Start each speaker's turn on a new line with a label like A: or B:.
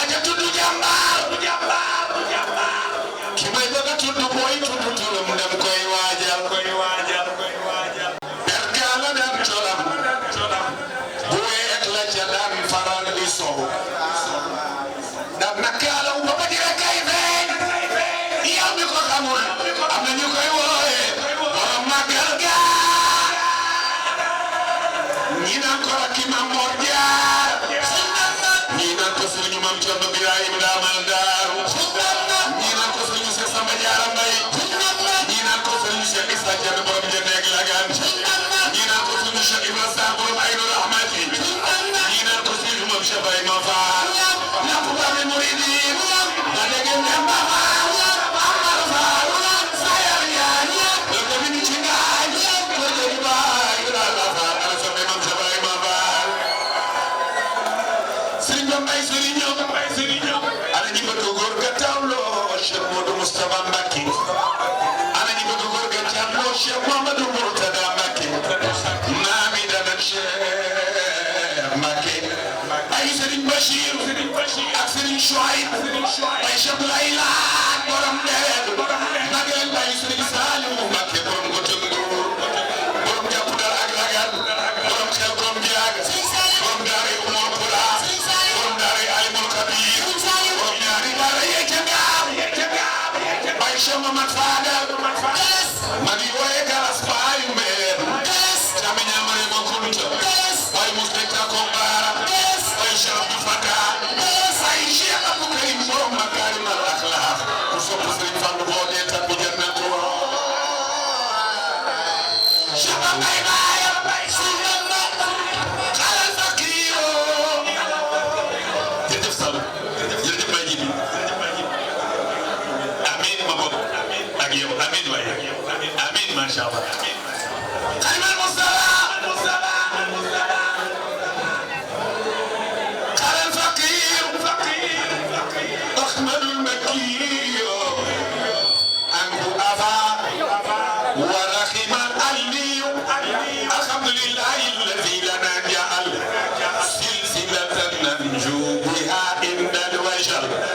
A: waaja tuddu jàmbaar ki may bëgg a tudd mooy tuddu turam dem koy waajal berkala dem colam bu weex la ca daan faral di sow dam na kaalaw ba ba jira kay feeñ yow mi ko xamul am na ñu koy wooye borom magal ga ñi naan ko rakki Maam Mor Jaar ñi naan ko sëriñu Maam Cerno Birahim Daamal Daaru ñi naan ko sëriñu Seex Samba Jaara Mbay ñi naan ko sëriñu Seex Isa Jeen borom Jëndeeg Lagan ñi naan ko sëriñu Cheikh Ibra Sarr borom Aynu Rahmati ñi naan ko sëriñu Maam Cheikh Baye Ma Faal ñapp bami muridin na degen dem ba faal Amar Faal sayar yaay la ko bini ci ngaay ko jëri baay la la faal ala soppe Maam Cheikh Baye Ma Faal sëriñ ba mbay sëriñ ana ñi bëgg góor ga tawloo Cheikh Modou Moustapha Mbacké ana ñi bëgg góor ga tawloo Cheikh Mouhamadou Mourtada Mbacké maami dana Cheikh Mbacké ay sëriñ Bachir ak sëriñ Chouaib ay Cheikh Layla borom deret magal bay sëriñ Saliou Mbacké borom gotem nguur borom jàpp dal ak lagal borom xel borom jaag borom daare Umar Kula borom daare Alimul Kabir borom ñaari daara yee ca gaab bay Cheikh Mamad Fadal